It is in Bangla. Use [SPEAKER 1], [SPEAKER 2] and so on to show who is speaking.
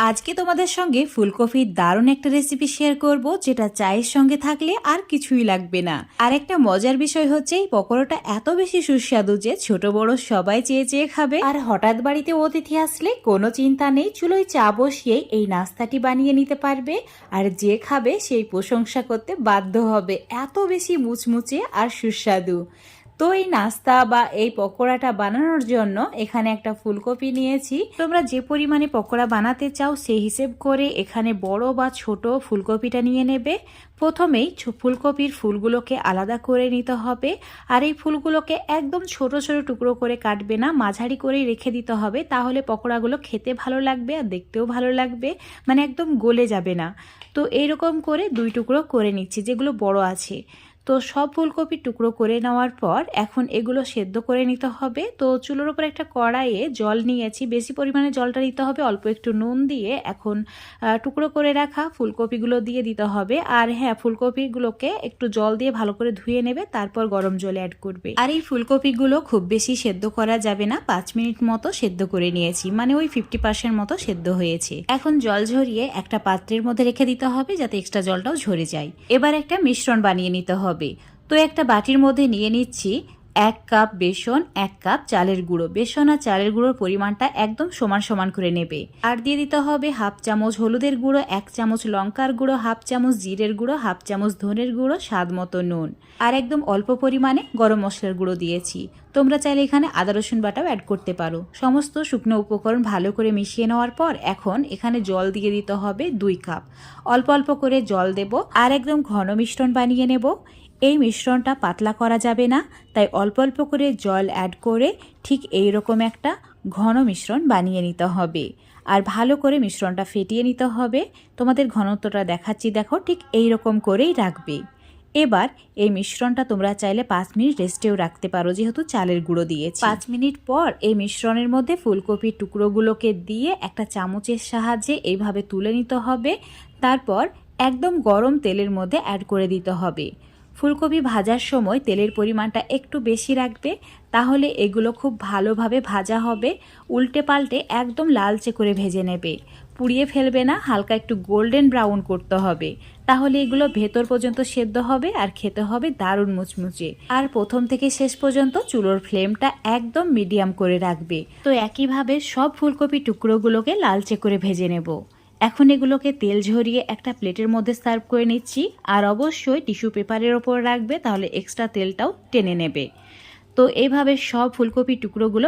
[SPEAKER 1] আজকে তোমাদের সঙ্গে ফুলকপির দারুণ একটা রেসিপি শেয়ার করব, যেটা চায়ের সঙ্গে থাকলে আর কিছুই লাগবে না। আর একটা মজার বিষয় হচ্ছে এই পকোড়াটা এত বেশি সুস্বাদু যে ছোট বড় সবাই চেয়ে চেয়ে খাবে। আর হঠাৎ বাড়িতে অতিথি আসলে কোনো চিন্তা নেই, চুলোয় চা বসিয়ে এই নাস্তাটি বানিয়ে নিতে পারবে। আর যে খাবে সেই প্রশংসা করতে বাধ্য হবে, এত বেশি মুচমুচে আর সুস্বাদু। তো এই নাস্তা বা এই পকোড়াটা বানানোর জন্য এখানে একটা ফুলকপি নিয়েছি। তোমরা যে পরিমাণে পকোড়া বানাতে চাও সেই হিসেব করে এখানে বড় বা ছোট ফুলকপিটা নিয়ে নেবে। প্রথমেই ফুলকপির ফুলগুলোকে আলাদা করে নিতে হবে। আর এই ফুলগুলোকে একদম ছোট ছোট টুকরো করে কাটবে না, মাঝারি করেই রেখে দিতে হবে, তাহলে পকোড়াগুলো খেতে ভালো লাগবে আর দেখতেও ভালো লাগবে, মানে একদম গলে যাবে না। তো এইরকম করে দুই টুকরো করে নিচ্ছি, যেগুলো বড় আছে। তো সব ফুলকপি টুকরো করে নেওয়ার পর এখন এগুলো সেদ্ধ করে নিতে হবে। তো চুলোর উপর একটা কড়াইয়ে জল নিয়েছি, বেশি পরিমাণে জলটা দিতে হবে, অল্প একটু নুন দিয়ে এখন টুকরো করে রাখা ফুলকপিগুলো দিয়ে দিতে হবে। আর হ্যাঁ, ফুলকপিগুলোকে একটু জল দিয়ে ভালো করে ধুয়ে নেবে, তারপর গরম জলে অ্যাড করবে। আর এই ফুলকপিগুলো খুব বেশি সেদ্ধ করা যাবে না, 5 মিনিট মতো সেদ্ধ করে নিয়েছি, মানে ওই 50% মতো সেদ্ধ হয়েছে। এখন জল ঝরিয়ে একটা পাত্রের মধ্যে রেখে দিতে হবে যাতে এক্সট্রা জলটাও ঝরে যায়। এবার একটা মিশ্রণ বানিয়ে নিতে হবে। তো একটা বাটির মধ্যে নিয়ে নিচ্ছি 1 কাপ বেসন, 1 কাপ চালের গুঁড়ো। বেসন আর চালের গুঁড়োর পরিমাণটা একদম সমান সমান করে নেবে। আর দিয়ে দিতে হবে 1/2 চামচ হলুদের গুঁড়ো, 1 চামচ লঙ্কার গুঁড়ো, 1/2 চামচ জিরের গুঁড়ো, 1/2 চামচ ধনের গুঁড়ো, স্বাদ মতো নুন। আর একদম অল্প পরিমাণে গরম মশলার গুঁড়ো দিয়েছি। তোমরা চাইলে এখানে আদা রসুন বাটাও অ্যাড করতে পারো। সমস্ত শুকনো উপকরণ ভালো করে মিশিয়ে নেওয়ার পর এখন এখানে জল দিয়ে দিতে হবে 2 কাপ। অল্প অল্প করে জল দেব আর একদম ঘন মিশ্রণ বানিয়ে নেব। এই মিশ্রণটা পাতলা করা যাবে না, তাই অল্প অল্প করে জল অ্যাড করে ঠিক এই রকম একটা ঘন মিশ্রণ বানিয়ে নিতে হবে। আর ভালো করে মিশ্রণটা ফেটিয়ে নিতে হবে। তোমাদের ঘনত্বটা দেখাচ্ছি, দেখো ঠিক এই রকম করেই রাখবে। এবার এই মিশ্রণটা তোমরা চাইলে 5 মিনিট রেস্টেও রাখতে পারো, যেহেতু চালের গুঁড়ো দিয়েছি। 5 মিনিট পর এই মিশ্রণের মধ্যে ফুলকপির টুকরোগুলোকে দিয়ে একটা চামচের সাহায্যে এইভাবে তুলে নিতে হবে। তারপর একদম গরম তেলের মধ্যে অ্যাড করে দিতে হবে। ফুলকপি ভাজার সময় তেলের পরিমাণটা একটু বেশি রাখবে, তাহলে এগুলো খুব ভালোভাবে ভাজা হবে। উল্টে পাল্টে একদম লালচে করে ভেজে নেবে, পুড়িয়ে ফেলবে না, হালকা একটু গোল্ডেন ব্রাউন করতে হবে, তাহলে এগুলো ভেতর পর্যন্ত সেদ্ধ হবে আর খেতে হবে দারুণ মুচমুচে। আর প্রথম থেকে শেষ পর্যন্ত চুলোর ফ্লেমটা একদম মিডিয়াম করে রাখবে। তো একইভাবে সব ফুলকপি টুকরোগুলোকে লালচে করে ভেজে নেব। এখন এগুলোকে তেল ঝরিয়ে একটা প্লেটের মধ্যে সার্ভ করে নিচ্ছি। আর অবশ্যই টিস্যু পেপারের ওপর রাখবে, তাহলে এক্সট্রা তেলটাও টেনে নেবে। তো এইভাবে সব ফুলকপি টুকরোগুলো